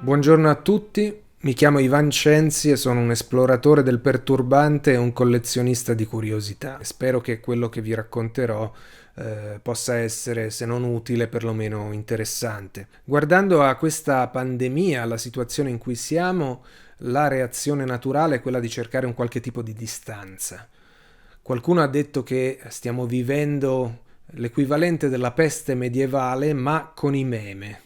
Buongiorno a tutti, mi chiamo Ivan Censi e sono un esploratore del perturbante e un collezionista di curiosità. Spero che quello che vi racconterò possa essere, se non utile, perlomeno interessante. Guardando a questa pandemia, alla situazione in cui siamo, la reazione naturale è quella di cercare un qualche tipo di distanza. Qualcuno ha detto che stiamo vivendo l'equivalente della peste medievale, ma con i meme.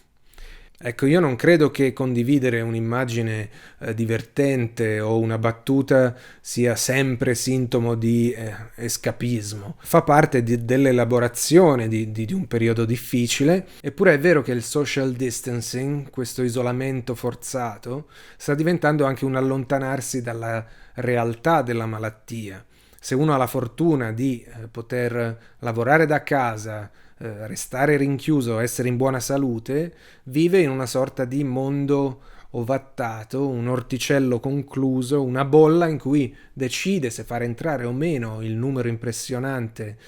Ecco, io non credo che condividere un'immagine divertente o una battuta sia sempre sintomo di escapismo. Fa parte dell'elaborazione di un periodo difficile, eppure è vero che il social distancing, questo isolamento forzato, sta diventando anche un allontanarsi dalla realtà della malattia. Se uno ha la fortuna di poter lavorare da casa, restare rinchiuso, essere in buona salute, vive in una sorta di mondo ovattato, un orticello concluso, una bolla in cui decide se far entrare o meno il numero impressionante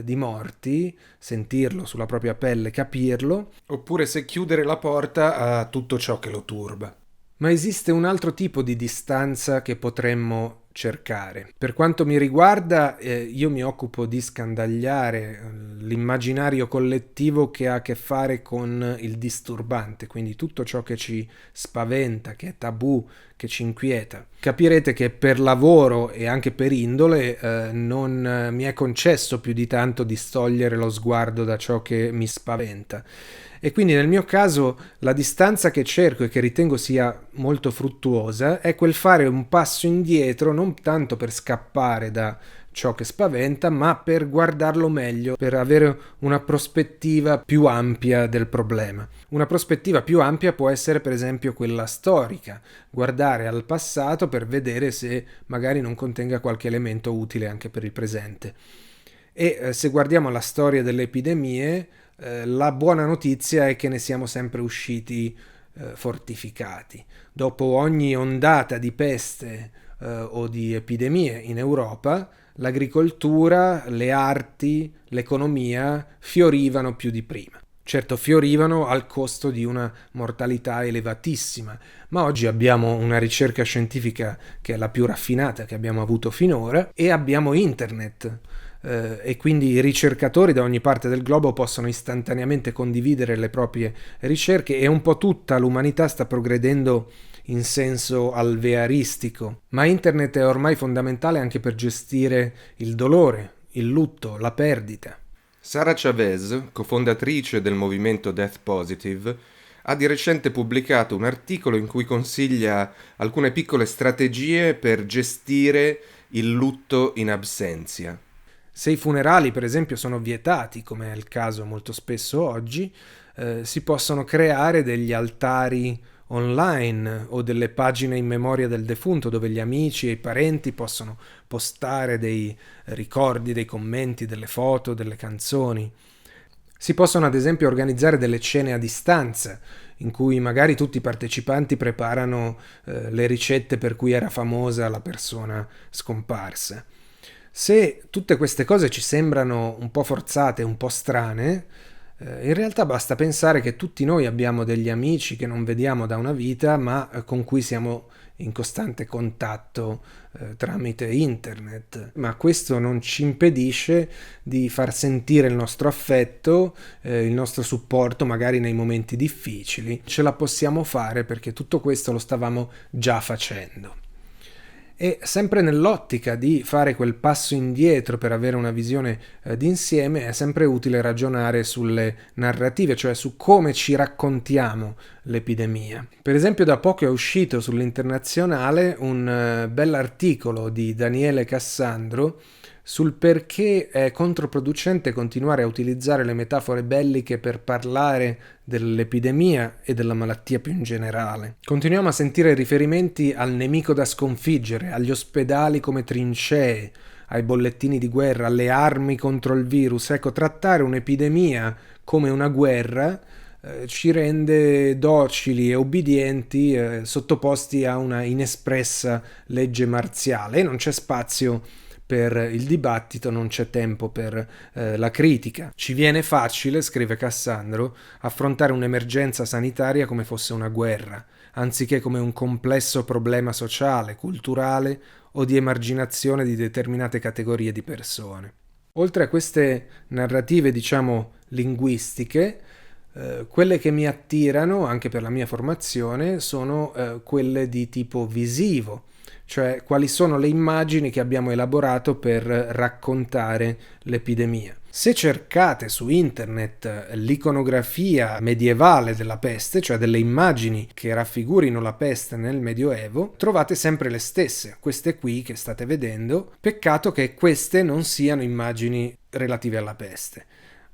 di morti, sentirlo sulla propria pelle, capirlo, oppure se chiudere la porta a tutto ciò che lo turba. Ma esiste un altro tipo di distanza che potremmo cercare. Per quanto mi riguarda, io mi occupo di scandagliare l'immaginario collettivo che ha a che fare con il disturbante, quindi tutto ciò che ci spaventa, che è tabù, che ci inquieta. Capirete che per lavoro e anche per indole non mi è concesso più di tanto distogliere lo sguardo da ciò che mi spaventa. E quindi nel mio caso la distanza che cerco e che ritengo sia molto fruttuosa è quel fare un passo indietro, non tanto per scappare da ciò che spaventa, ma per guardarlo meglio, per avere una prospettiva più ampia del problema. Una prospettiva più ampia può essere per esempio quella storica, guardare al passato per vedere se magari non contenga qualche elemento utile anche per il presente. E se guardiamo la storia delle epidemie, la buona notizia è che ne siamo sempre usciti fortificati. Dopo ogni ondata di peste o di epidemie in Europa, l'agricoltura, le arti, l'economia fiorivano più di prima. Certo, fiorivano al costo di una mortalità elevatissima, ma oggi abbiamo una ricerca scientifica che è la più raffinata che abbiamo avuto finora e abbiamo internet. E quindi i ricercatori da ogni parte del globo possono istantaneamente condividere le proprie ricerche e un po' tutta l'umanità sta progredendo in senso alvearistico. Ma internet è ormai fondamentale anche per gestire il dolore, il lutto, la perdita. Sara Chavez, cofondatrice del movimento Death Positive, ha di recente pubblicato un articolo in cui consiglia alcune piccole strategie per gestire il lutto in absentia. Se i funerali, per esempio, sono vietati, come è il caso molto spesso oggi, si possono creare degli altari online o delle pagine in memoria del defunto dove gli amici e i parenti possono postare dei ricordi, dei commenti, delle foto, delle canzoni. Si possono ad esempio organizzare delle cene a distanza in cui magari tutti i partecipanti preparano le ricette per cui era famosa la persona scomparsa. Se tutte queste cose ci sembrano un po' forzate, un po' strane, in realtà basta pensare che tutti noi abbiamo degli amici che non vediamo da una vita, ma con cui siamo in costante contatto tramite internet. Ma questo non ci impedisce di far sentire il nostro affetto, il nostro supporto magari nei momenti difficili. Ce la possiamo fare perché tutto questo lo stavamo già facendo. E sempre nell'ottica di fare quel passo indietro per avere una visione d'insieme, è sempre utile ragionare sulle narrative, cioè su come ci raccontiamo l'epidemia. Per esempio, da poco è uscito sull'Internazionale un bell'articolo di Daniele Cassandro sul perché è controproducente continuare a utilizzare le metafore belliche per parlare dell'epidemia e della malattia più in generale. Continuiamo a sentire riferimenti al nemico da sconfiggere, agli ospedali come trincee, ai bollettini di guerra, alle armi contro il virus. Ecco, trattare un'epidemia come una guerra ci rende docili e ubbidienti, sottoposti a una inespressa legge marziale e non c'è spazio per il dibattito, non c'è tempo per la critica. Ci viene facile, scrive Cassandro, affrontare un'emergenza sanitaria come fosse una guerra. anziché come un complesso problema sociale, culturale o di emarginazione di determinate categorie di persone. Oltre a queste narrative, diciamo, linguistiche, quelle che mi attirano, anche per la mia formazione, sono quelle di tipo visivo, cioè quali sono le immagini che abbiamo elaborato per raccontare l'epidemia. Se cercate su internet l'iconografia medievale della peste, cioè delle immagini che raffigurino la peste nel Medioevo, trovate sempre le stesse, queste qui che state vedendo. Peccato che queste non siano immagini relative alla peste,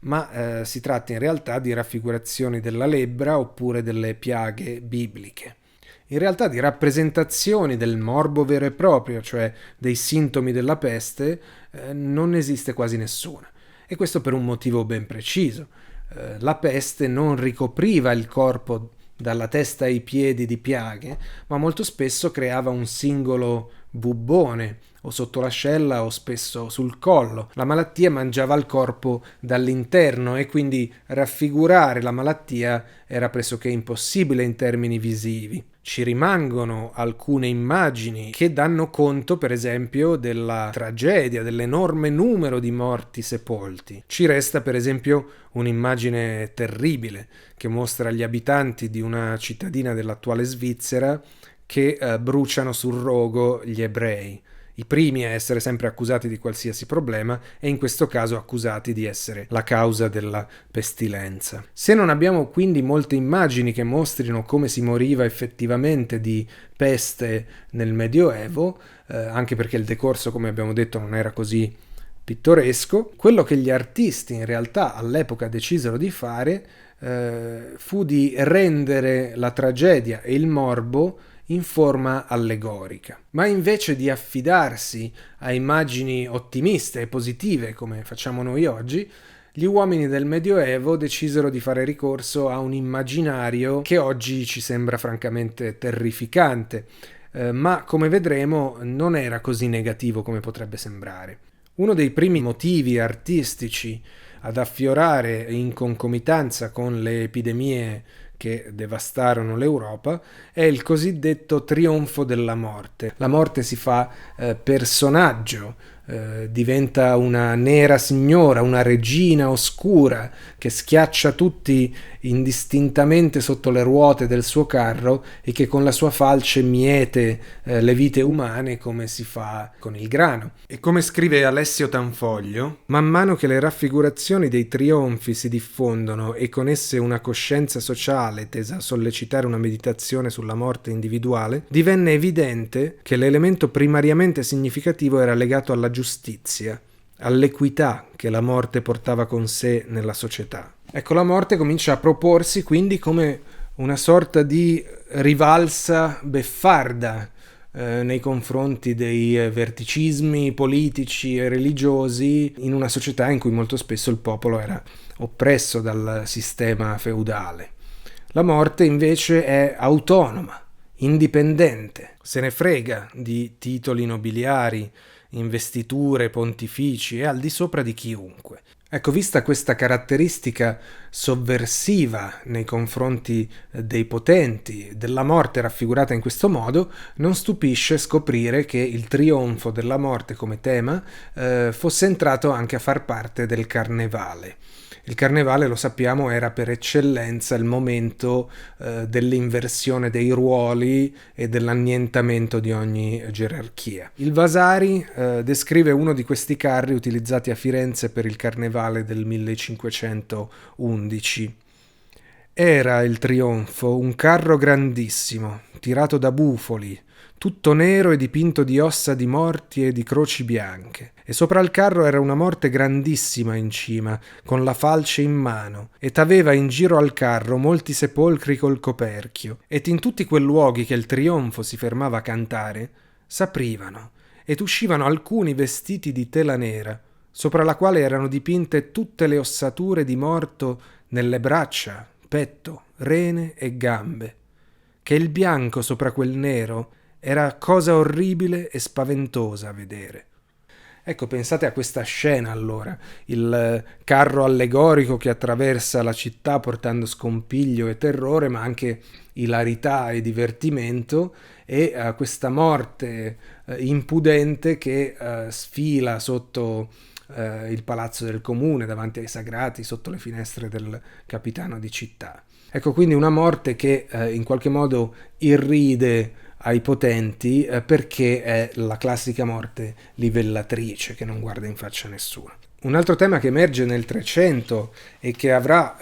ma si tratta in realtà di raffigurazioni della lebbra oppure delle piaghe bibliche. In realtà di rappresentazioni del morbo vero e proprio, cioè dei sintomi della peste, non esiste quasi nessuna. E questo per un motivo ben preciso. La peste non ricopriva il corpo dalla testa ai piedi di piaghe, ma molto spesso creava un singolo bubbone, o sotto l'ascella o spesso sul collo. La malattia mangiava il corpo dall'interno e quindi raffigurare la malattia era pressoché impossibile in termini visivi. Ci rimangono alcune immagini che danno conto, per esempio, della tragedia, dell'enorme numero di morti sepolti. Ci resta, per esempio, un'immagine terribile che mostra gli abitanti di una cittadina dell'attuale Svizzera che bruciano sul rogo gli ebrei. I primi a essere sempre accusati di qualsiasi problema e in questo caso accusati di essere la causa della pestilenza. Se non abbiamo quindi molte immagini che mostrino come si moriva effettivamente di peste nel Medioevo, anche perché il decorso, come abbiamo detto, non era così pittoresco, quello che gli artisti in realtà all'epoca decisero di fare fu di rendere la tragedia e il morbo in forma allegorica. Ma invece di affidarsi a immagini ottimiste e positive come facciamo noi oggi, gli uomini del Medioevo decisero di fare ricorso a un immaginario che oggi ci sembra francamente terrificante, ma come vedremo non era così negativo come potrebbe sembrare. Uno dei primi motivi artistici ad affiorare in concomitanza con le epidemie che devastarono l'Europa è il cosiddetto trionfo della morte. La morte si fa personaggio, diventa una nera signora, una regina oscura che schiaccia tutti indistintamente sotto le ruote del suo carro e che con la sua falce miete le vite umane come si fa con il grano. E come scrive Alessio Tanfoglio, man mano che le raffigurazioni dei trionfi si diffondono e con esse una coscienza sociale tesa a sollecitare una meditazione sulla morte individuale, divenne evidente che l'elemento primariamente significativo era legato alla giustizia, all'equità che la morte portava con sé nella società. Ecco, la morte comincia a proporsi quindi come una sorta di rivalsa beffarda nei confronti dei verticismi politici e religiosi in una società in cui molto spesso il popolo era oppresso dal sistema feudale. La morte invece è autonoma, indipendente, se ne frega di titoli nobiliari, investiture, pontifici e al di sopra di chiunque. Ecco, vista questa caratteristica sovversiva nei confronti dei potenti, della morte raffigurata in questo modo, non stupisce scoprire che il trionfo della morte come tema fosse entrato anche a far parte del carnevale. Il carnevale, lo sappiamo, era per eccellenza il momento dell'inversione dei ruoli e dell'annientamento di ogni gerarchia. Il Vasari descrive uno di questi carri utilizzati a Firenze per il carnevale del 1511. Era il trionfo un carro grandissimo, tirato da bufoli, tutto nero e dipinto di ossa di morti e di croci bianche, e sopra il carro era una morte grandissima in cima, con la falce in mano, ed aveva in giro al carro molti sepolcri col coperchio, ed in tutti quei luoghi che il trionfo si fermava a cantare, s'aprivano, ed uscivano alcuni vestiti di tela nera, sopra la quale erano dipinte tutte le ossature di morto nelle braccia, petto, rene e gambe, che il bianco sopra quel nero era cosa orribile e spaventosa a vedere. Ecco, pensate a questa scena allora, il carro allegorico che attraversa la città portando scompiglio e terrore, ma anche ilarità e divertimento, e questa morte impudente che sfila sotto il palazzo del comune, davanti ai sagrati, sotto le finestre del capitano di città. Ecco, quindi una morte che in qualche modo irride ai potenti perché è la classica morte livellatrice che non guarda in faccia a nessuno. Un altro tema che emerge nel 300 e che avrà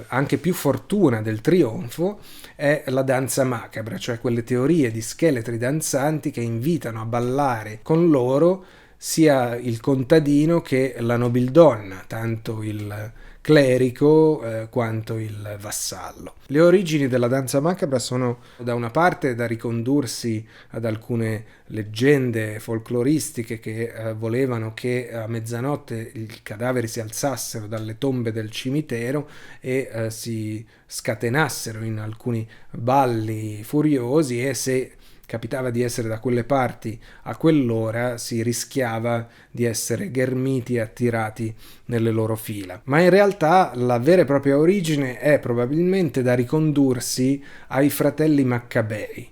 anche più fortuna del trionfo è la danza macabra, cioè quelle teorie di scheletri danzanti che invitano a ballare con loro sia il contadino che la nobildonna, tanto il clerico quanto il vassallo. Le origini della danza macabra sono da una parte da ricondursi ad alcune leggende folcloristiche che volevano che a mezzanotte i cadaveri si alzassero dalle tombe del cimitero e si scatenassero in alcuni balli furiosi, e se capitava di essere da quelle parti a quell'ora si rischiava di essere ghermiti e attirati nelle loro fila. Ma in realtà la vera e propria origine è probabilmente da ricondursi ai fratelli Maccabei.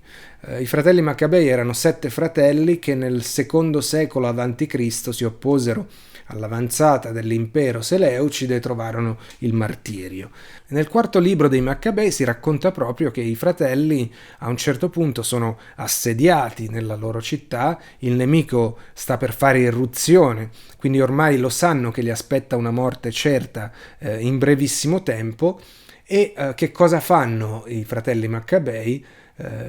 I fratelli Maccabei erano 7 fratelli che nel secondo secolo a.C. si opposero all'avanzata dell'impero seleucide e trovarono il martirio. Nel quarto libro dei Maccabei si racconta proprio che i fratelli a un certo punto sono assediati nella loro città, il nemico sta per fare irruzione, quindi ormai lo sanno che li aspetta una morte certa in brevissimo tempo, e che cosa fanno i fratelli Maccabei?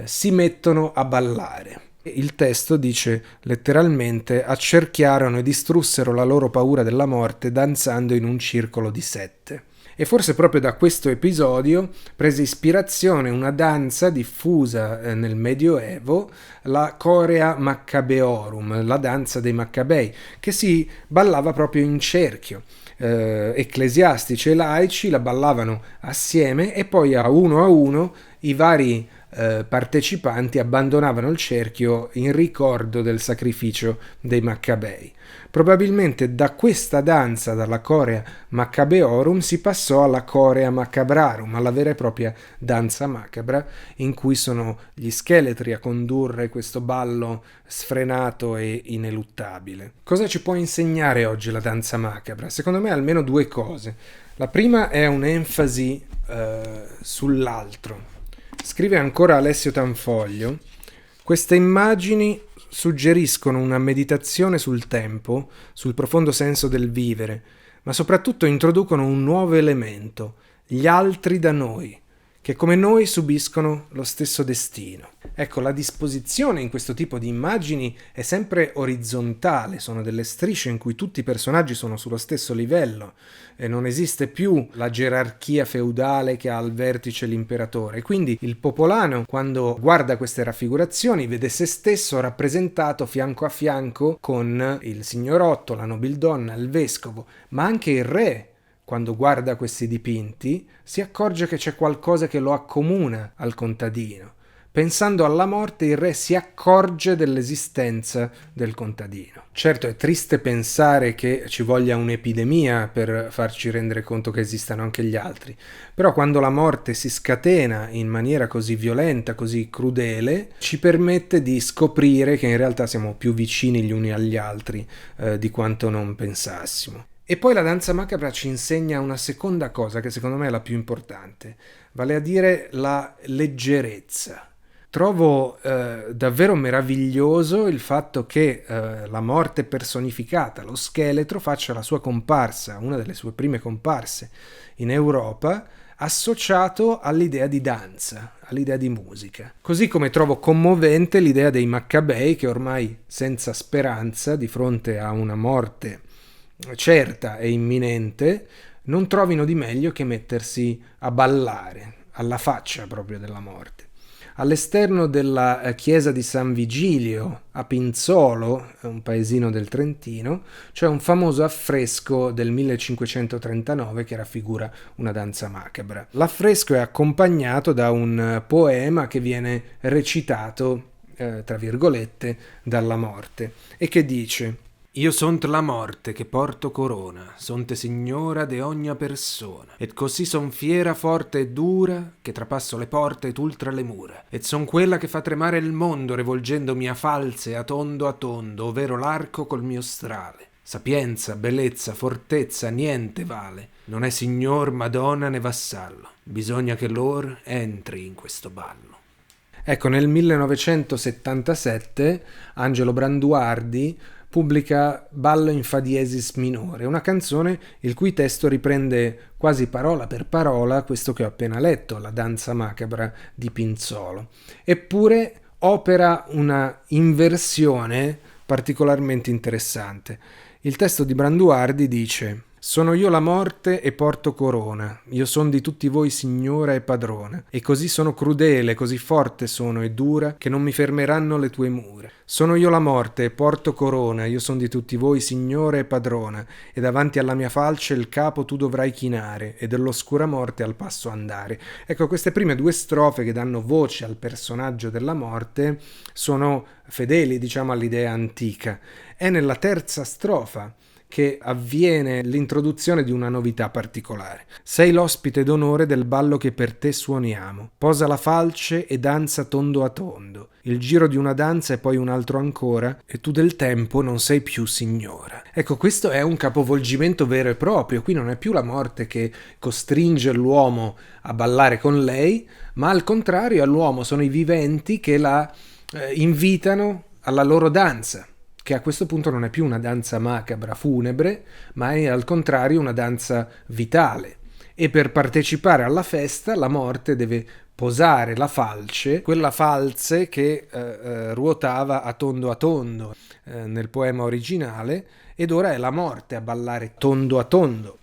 Si mettono a ballare. Il testo dice letteralmente: accerchiarono e distrussero la loro paura della morte danzando in un circolo di 7. E forse proprio da questo episodio prese ispirazione una danza diffusa nel Medioevo, la Chorea Maccabeorum, la danza dei Maccabei, che si ballava proprio in cerchio. Ecclesiastici e laici la ballavano assieme e poi a uno i vari partecipanti abbandonavano il cerchio in ricordo del sacrificio dei Maccabei. Probabilmente da questa danza, dalla Chorea Maccabeorum, si passò alla Chorea Maccabrarum, alla vera e propria danza macabra, in cui sono gli scheletri a condurre questo ballo sfrenato e ineluttabile. Cosa ci può insegnare oggi la danza macabra? Secondo me almeno 2 cose. La prima è un'enfasi sull'altro. Scrive ancora Alessio Tanfoglio: queste immagini suggeriscono una meditazione sul tempo, sul profondo senso del vivere, ma soprattutto introducono un nuovo elemento, gli altri da noi, che come noi subiscono lo stesso destino. Ecco, la disposizione in questo tipo di immagini è sempre orizzontale, sono delle strisce in cui tutti i personaggi sono sullo stesso livello e non esiste più la gerarchia feudale che ha al vertice l'imperatore. Quindi il popolano, quando guarda queste raffigurazioni, vede se stesso rappresentato fianco a fianco con il signorotto, la nobildonna, il vescovo, ma anche il re. Quando guarda questi dipinti si accorge che c'è qualcosa che lo accomuna al contadino. Pensando alla morte, il re si accorge dell'esistenza del contadino. Certo, è triste pensare che ci voglia un'epidemia per farci rendere conto che esistano anche gli altri, però quando la morte si scatena in maniera così violenta, così crudele, ci permette di scoprire che in realtà siamo più vicini gli uni agli altri di quanto non pensassimo. E poi la danza macabra ci insegna una seconda cosa che secondo me è la più importante, vale a dire la leggerezza. Trovo davvero meraviglioso il fatto che la morte personificata, lo scheletro, faccia la sua comparsa, una delle sue prime comparse in Europa, associato all'idea di danza, all'idea di musica. Così come trovo commovente l'idea dei Maccabei che ormai senza speranza, di fronte a una morte certa e imminente, non trovino di meglio che mettersi a ballare, alla faccia proprio della morte. All'esterno della chiesa di San Vigilio a Pinzolo, un paesino del Trentino, c'è un famoso affresco del 1539 che raffigura una danza macabra. L'affresco è accompagnato da un poema che viene recitato, tra virgolette, dalla morte, e che dice: Io sont la morte che porto corona, sonte signora de ogna persona, et così son fiera, forte e dura, che trapasso le porte et ultra le mura, et son quella che fa tremare il mondo, revolgendomi a false a tondo, ovvero l'arco col mio strale. Sapienza, bellezza, fortezza, niente vale, non è signor, madonna né vassallo, bisogna che l'or entri in questo ballo. Ecco, nel 1977 Angelo Branduardi pubblica Ballo in fa diesis minore, una canzone il cui testo riprende quasi parola per parola questo che ho appena letto, La danza macabra di Pinzolo. Eppure opera una inversione particolarmente interessante. Il testo di Branduardi dice: sono io la morte e porto corona, io son di tutti voi signora e padrona, e così sono crudele, così forte sono e dura, che non mi fermeranno le tue mura. Sono io la morte e porto corona, io son di tutti voi signora e padrona, e davanti alla mia falce il capo tu dovrai chinare, e dell'oscura morte al passo andare. Ecco, queste prime due strofe che danno voce al personaggio della morte sono fedeli, diciamo, all'idea antica. È nella terza strofa che avviene l'introduzione di una novità particolare. Sei l'ospite d'onore del ballo che per te suoniamo. Posa la falce e danza tondo a tondo. Il giro di una danza e poi un altro ancora, e tu del tempo non sei più signora. Ecco, questo è un capovolgimento vero e proprio. Qui non è più la morte che costringe l'uomo a ballare con lei, ma al contrario all'uomo sono i viventi che la invitano alla loro danza, che a questo punto non è più una danza macabra, funebre, ma è al contrario una danza vitale. E per partecipare alla festa la morte deve posare la falce, quella falce che ruotava a tondo nel poema originale, ed ora è la morte a ballare tondo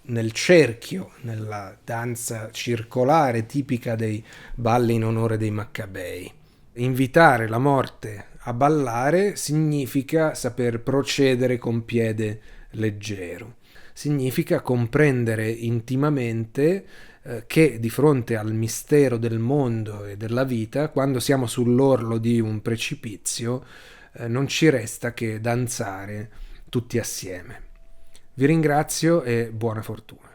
nel cerchio, nella danza circolare tipica dei balli in onore dei Maccabei. Invitare la morte a ballare significa saper procedere con piede leggero, significa comprendere intimamente che di fronte al mistero del mondo e della vita, quando siamo sull'orlo di un precipizio, non ci resta che danzare tutti assieme. Vi ringrazio e buona fortuna.